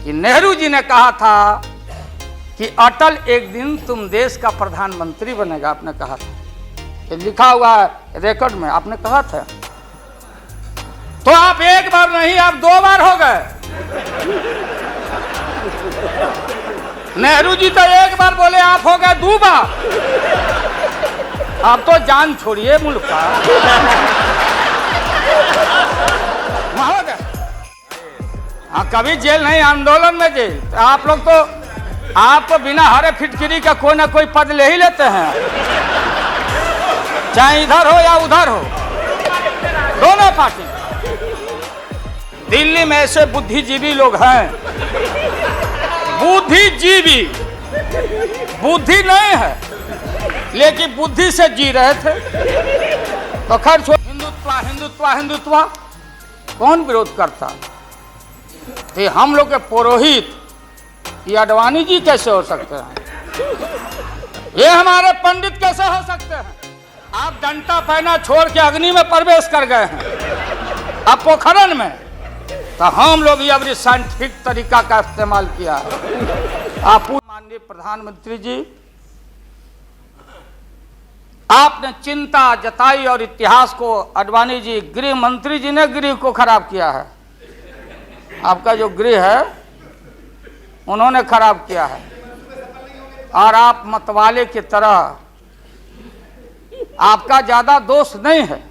कि नेहरू जी ने कहा था कि अटल एक दिन तुम देश का प्रधानमंत्री बनेगा, आपने कहा था, ये लिखा हुआ है रिकॉर्ड में, आपने कहा था। तो आप एक बार नहीं, आप 2 बार हो गए। नेहरू जी तो एक बार बोले, आप हो गए 2 बार। आप तो जान छोड़िए मुल्क का। हाँ, कभी जेल नहीं, आंदोलन में जेल। तो आप लोग तो, आप तो बिना हरे फिटकिरी का कोई ना कोई पद ले ही लेते हैं, चाहे इधर हो या उधर हो, दोनों पार्टी। दिल्ली में ऐसे बुद्धिजीवी लोग हैं, बुद्धिजीवी, बुद्धि नहीं है लेकिन बुद्धि से जी रहे थे। तो खैर, हिंदुत्व हिंदुत्व हिंदुत्व कौन विरोध करता? तो हम लोग के पुरोहित ये अडवाणी जी कैसे हो सकते हैं? ये हमारे पंडित कैसे हो सकते हैं? आप डंटा पहना छोड़ के अग्नि में प्रवेश कर गए हैं, अब पोखरण में। तो हम लोग ये अभी साइंटिफिक तरीका का इस्तेमाल किया है। आप माननीय प्रधानमंत्री जी, आपने चिंता जताई और इतिहास को, अडवाणी जी, गृह मंत्री जी ने गृह को खराब किया है। आपका जो गृह है उन्होंने खराब किया है, और आप मतवाले की तरह, आपका ज्यादा दोष नहीं है।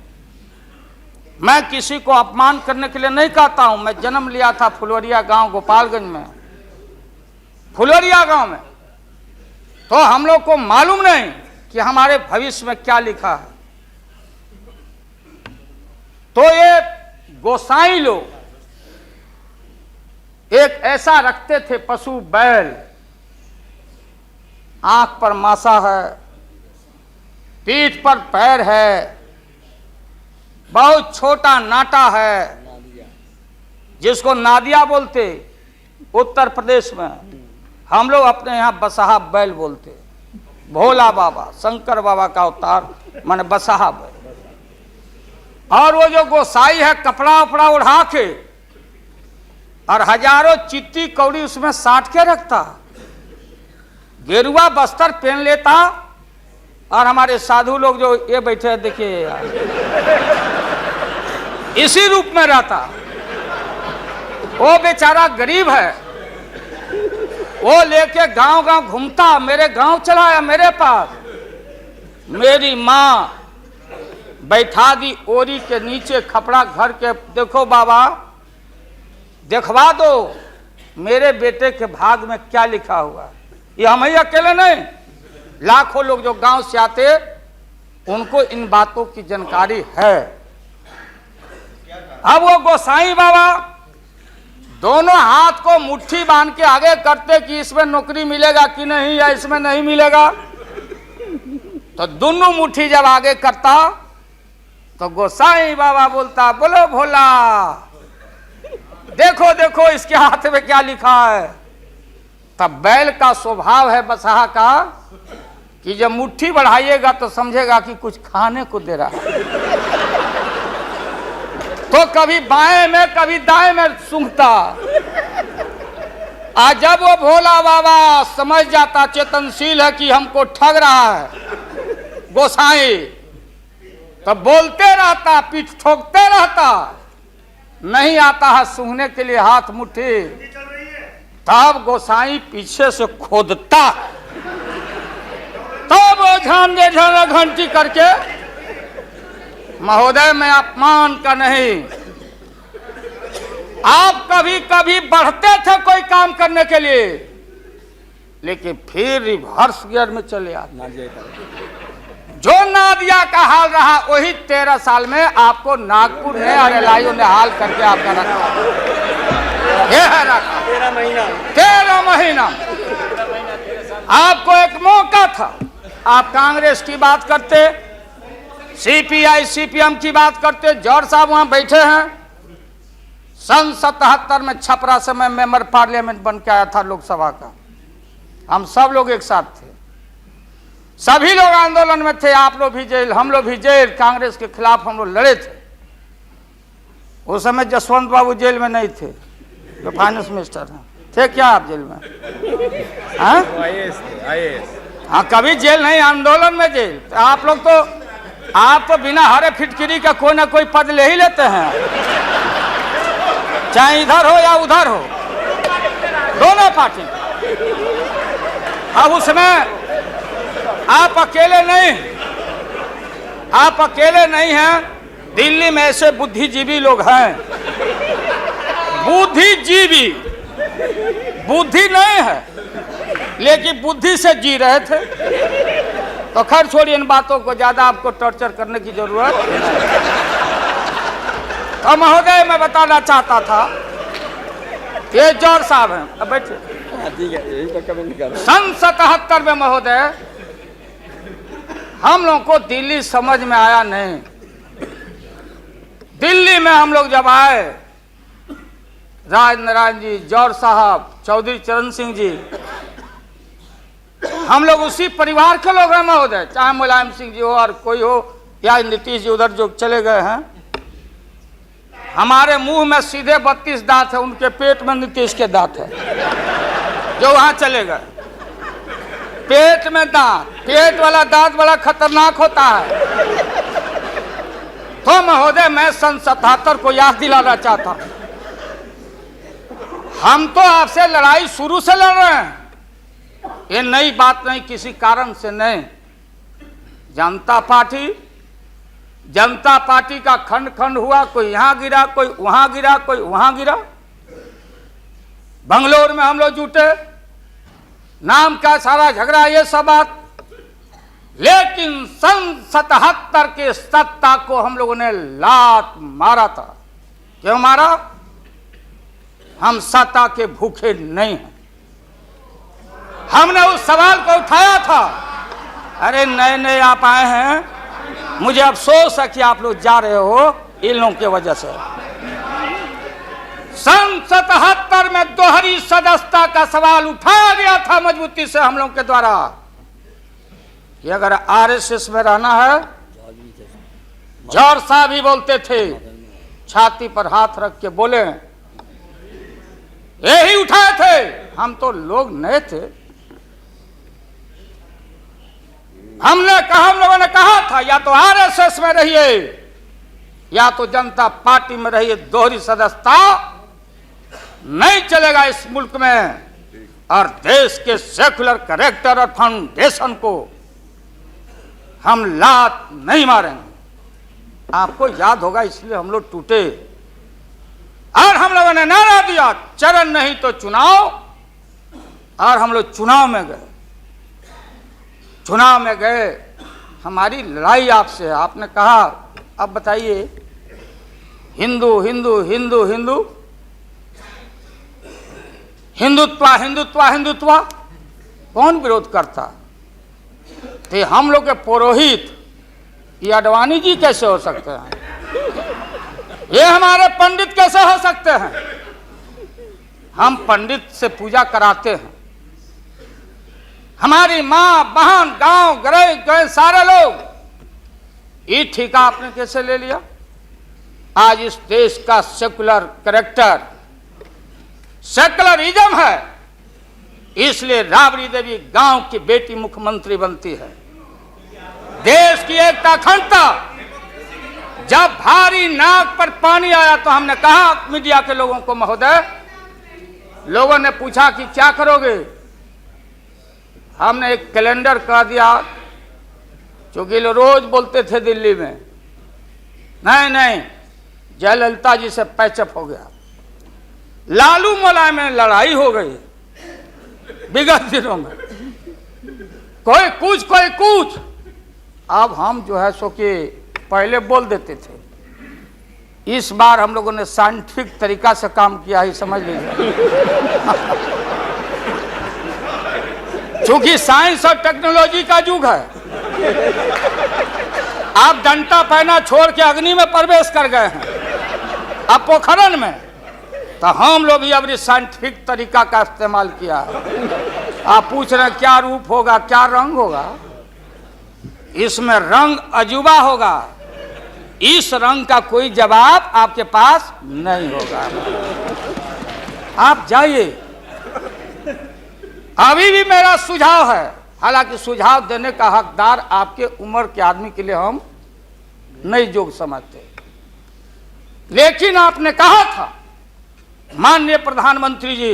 मैं किसी को अपमान करने के लिए नहीं कहता हूं। मैं जन्म लिया था फुलवरिया गांव, गोपालगंज में, फुलवरिया गांव में। तो हम लोग को मालूम नहीं कि हमारे भविष्य में क्या लिखा है। तो ये गोसाई लोग एक ऐसा रखते थे पशु, बैल, आंख पर मासा है, पीठ पर पैर है, बहुत छोटा नाटा है, जिसको नादिया बोलते उत्तर प्रदेश में। हम लोग अपने यहाँ बसहा बैल बोलते। भोला बाबा, शंकर बाबा का अवतार माने बसहा बैल। और वो जो गोसाई है, कपड़ा उपड़ा उड़ा के और हजारों चिट्टी कौड़ी उसमें साट के रखता, गेरुआ बस्तर पहन लेता, और हमारे साधु लोग जो ये बैठे हैं देखिए यार, इसी रूप में रहता। वो बेचारा गरीब है, वो लेके गांव गांव घूमता, मेरे गांव चला आया मेरे पास। मेरी माँ बैठा दी ओरी के नीचे खपड़ा घर के, देखो बाबा देखवा दो मेरे बेटे के भाग में क्या लिखा हुआ है। ये हम ही अकेले नहीं, लाखों लोग जो गांव से आते उनको इन बातों की जानकारी है। अब वो गोसाई बाबा दोनों हाथ को मुट्ठी बांध के आगे करते कि इसमें नौकरी मिलेगा कि नहीं, या इसमें नहीं मिलेगा। तो दोनों मुट्ठी जब आगे करता तो गोसाई बाबा बोलता, बोलो भोला, देखो देखो इसके हाथ में क्या लिखा है। तब बैल का स्वभाव है बसहा का कि जब मुट्ठी बढ़ाइएगा तो समझेगा कि कुछ खाने को दे रहा है। तो कभी बाएं में कभी दाएं में सूंघता। आज जब वो भोला बाबा समझ जाता, चेतनशील है कि हमको ठग रहा है गोसाई, तो बोलते रहता, पीठ ठोकते रहता, नहीं आता है सूंघने के लिए हाथ मुट्ठी। तब गोसाई पीछे से खोदता, तब झाने झाने घंटी करके, महोदय मैं अपमान का नहीं, आप कभी कभी बढ़ते थे कोई काम करने के लिए, लेकिन फिर रिवर्स गियर में चले आते। जो नादिया का हाल रहा वही 13 साल में आपको नागपुर ने और एलआईओ ने हाल करके आपका रखा। ये है रखा 13 महीना। आपको एक मौका था, आप कांग्रेस की बात करते, सीपीआई सीपीएम की बात करते। जौहर साहब वहां बैठे हैं। सन 77 में छपरा से मैं मेंबर पार्लियामेंट बन के आया था लोकसभा का। हम सब लोग एक साथ थे, सभी लोग आंदोलन में थे। आप लोग भी जेल, हम लोग भी जेल, कांग्रेस के खिलाफ हम लोग लड़े थे। उस समय जसवंत बाबू जेल में नहीं थे, जो फाइनेंस मिनिस्टर हैं। थे क्या आप जेल में? हाँ हाँ, कभी जेल नहीं, आंदोलन में जेल। तो आप लोग तो, आप तो बिना हरे फिटकिरी का कोई ना कोई पद ले ही लेते हैं, चाहे इधर हो या उधर हो, दोनों पार्टी। अब उसमें आप अकेले नहीं, आप अकेले नहीं हैं। दिल्ली में ऐसे बुद्धिजीवी लोग हैं, बुद्धिजीवी, बुद्धि नहीं है लेकिन बुद्धि से जी रहे थे। तो खैर छोड़िए इन बातों को, ज्यादा आपको टॉर्चर करने की जरूरत नहीं। तो महोदय मैं बताना चाहता था, ये जौहर साहब हैं, अब बैठिए। ठीक है, यही तो कमेंट कर। सन 77 में महोदय हम लोग को दिल्ली समझ में आया नहीं। दिल्ली में हम लोग जब आए, राज नारायण जी, जौहर साहब, चौधरी चरण सिंह जी, हम लोग उसी परिवार के लोग हैं महोदय, चाहे मुलायम सिंह जी हो और कोई हो, या नीतीश जी उधर जो चले गए हैं। हमारे मुंह में सीधे 32 दांत है, उनके पेट में नीतीश के दांत है जो वहां चले गए। पेट में दांत, पेट वाला दांत बड़ा खतरनाक होता है। तो महोदय मैं सन 77 को याद दिलाना चाहता हूं, हम तो आपसे लड़ाई शुरू से लड़ रहे हैं, ये नई बात नहीं, किसी कारण से नहीं। जनता पार्टी का खंड खंड हुआ, कोई यहां गिरा, कोई वहां गिरा, कोई वहां गिरा। बंगलोर में हम लोग जुटे, नाम का सारा झगड़ा, ये सब बात। लेकिन सन 77 के सत्ता को हम लोगों ने लात मारा था। क्यों मारा? हम सत्ता के भूखे नहीं हैं। हमने उस सवाल को उठाया था। अरे नए नए आप आए हैं, मुझे अफसोस है कि आप लोग जा रहे हो इन लोगों की वजह से। सन 77 में दोहरी सदस्यता का सवाल उठाया गया था मजबूती से हम लोग के द्वारा कि अगर आरएसएस में रहना है, जौहर साहब भी बोलते थे, छाती पर हाथ रख के बोले, यही उठाए थे। हम तो लोग नए थे, हम लोगों ने कहा था या तो आरएसएस में रहिए या तो जनता पार्टी में रहिए, दोहरी सदस्यता नहीं चलेगा इस मुल्क में, और देश के सेकुलर कैरेक्टर और फाउंडेशन को हम लात नहीं मारेंगे। आपको याद होगा, इसलिए हम लोग टूटे और हम लोगों ने नारा दिया, चरण नहीं तो चुनाव। और हम लोग चुनाव में गए। चुनाव में गए, हमारी लड़ाई आपसे है। आपने कहा अब बताइए, हिंदू हिंदू हिंदू हिंदू हिंदुत्व हिंदुत्व हिंदुत्व, कौन विरोध करता? तो हम लोग के पुरोहित ये अडवाणी जी कैसे हो सकते हैं? ये हमारे पंडित कैसे हो सकते हैं? हम पंडित से पूजा कराते हैं। हमारी माँ बहन गांव गए सारे लोग, ये ठेका आपने कैसे ले लिया? आज इस देश का सेकुलर कैरेक्टर, सेकुलरिज्म है, इसलिए राबड़ी देवी गांव की बेटी मुख्यमंत्री बनती है। देश की एकता अखंडता, जब भारी नाक पर पानी आया तो हमने कहा मीडिया के लोगों को, महोदय, लोगों ने पूछा कि क्या करोगे? हमने एक कैलेंडर कर दिया, क्योंकि लोग रोज बोलते थे दिल्ली में, नहीं जयललिता जी से पैचअप हो गया, लालू मुलायम में लड़ाई हो गई विगत दिनों में, कोई कुछ। अब हम जो है सो कि पहले बोल देते थे, इस बार हम लोगों ने साइंटिफिक तरीका से काम किया ही, समझ लीजिए। क्योंकि साइंस और टेक्नोलॉजी का युग है। आप डंडा पहना छोड़ के अग्नि में प्रवेश कर गए हैं, अब पोखरन में, तो हम लोग भी अब साइंटिफिक तरीका का इस्तेमाल किया है। आप पूछ रहे हैं क्या रूप होगा, क्या रंग होगा? इसमें रंग अजूबा होगा, इस रंग का कोई जवाब आपके पास नहीं होगा। आप जाइए अभी भी मेरा सुझाव है, हालांकि सुझाव देने का हकदार आपके उम्र के आदमी के लिए हम नहीं योग्य समझते, लेकिन आपने कहा था माननीय प्रधानमंत्री जी,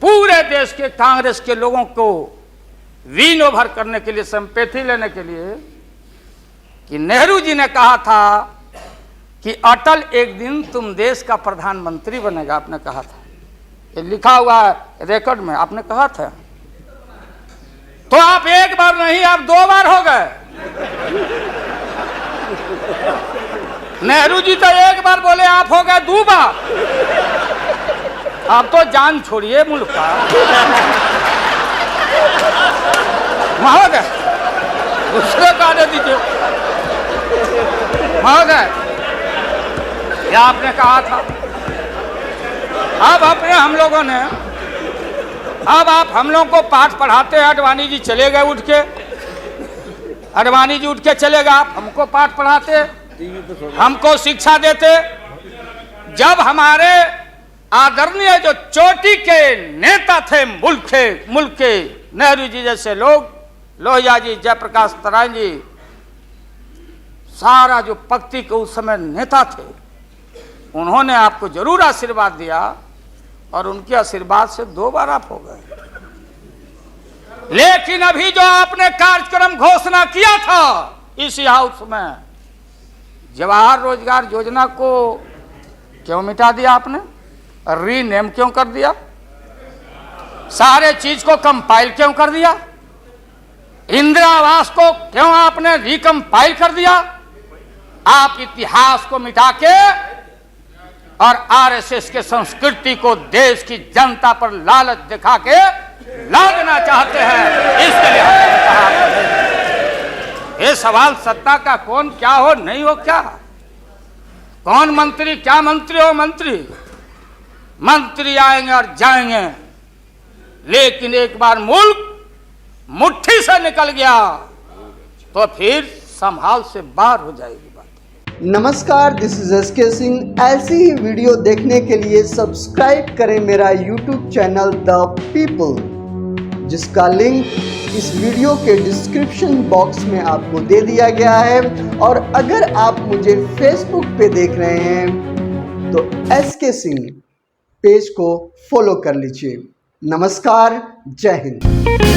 पूरे देश के कांग्रेस के लोगों को विन ओवर करने के लिए, संपैथी लेने के लिए, कि नेहरू जी ने कहा था कि अटल एक दिन तुम देश का प्रधानमंत्री बनेगा। आपने कहा था, ये लिखा हुआ है रिकॉर्ड में, आपने कहा था। तो आप एक बार नहीं, आप 2 बार हो गए। नेहरू जी तो एक बार बोले, आप हो गए 2 बार। आप तो जान छोड़िए मुल्क का। महोदय, दूसरे का दे दीजिए। महोदय, ये आपने कहा था। अब अपने हम लोगों ने, अब आप हम लोगों को पाठ पढ़ाते हैं। अडवाणी जी चले गए उठ के, अडवाणी जी उठ के चले गए, आप हमको पाठ पढ़ाते, हमको शिक्षा देते। जब हमारे आदरणीय जो चोटी के नेता थे मुल्क के नेहरू जी जैसे लोग, लोहिया जी, जयप्रकाश नारायण जी, सारा जो पक्ति के उस समय नेता थे, उन्होंने आपको जरूर आशीर्वाद दिया और उनके आशीर्वाद से 2 बार आप हो गए। लेकिन अभी जो आपने कार्यक्रम घोषणा किया था इसी हाउस में, जवाहर रोजगार योजना को क्यों मिटा दिया आपने? रीनेम क्यों कर दिया? सारे चीज को कंपाइल क्यों कर दिया? इंदिरा आवास को क्यों आपने रिकंपाइल कर दिया? आप इतिहास को मिटा के और आरएसएस के संस्कृति को देश की जनता पर लालच दिखा के लादना चाहते हैं। इसके लिए हमने कहा, ये सवाल सत्ता का कौन क्या हो नहीं हो, क्या कौन मंत्री, क्या मंत्री हो मंत्री आएंगे और जाएंगे, लेकिन एक बार मुल्क मुट्ठी से निकल गया तो फिर संभाल से बाहर हो जाएगी बात। नमस्कार, दिस इज एसके सिंह। ऐसी ही वीडियो देखने के लिए सब्सक्राइब करें मेरा यूट्यूब चैनल द पीपल, जिसका लिंक इस वीडियो के डिस्क्रिप्शन बॉक्स में आपको दे दिया गया है। और अगर आप मुझे फेसबुक पे देख रहे हैं तो एसके सिंह पेज को फॉलो कर लीजिए। नमस्कार, जय हिंद।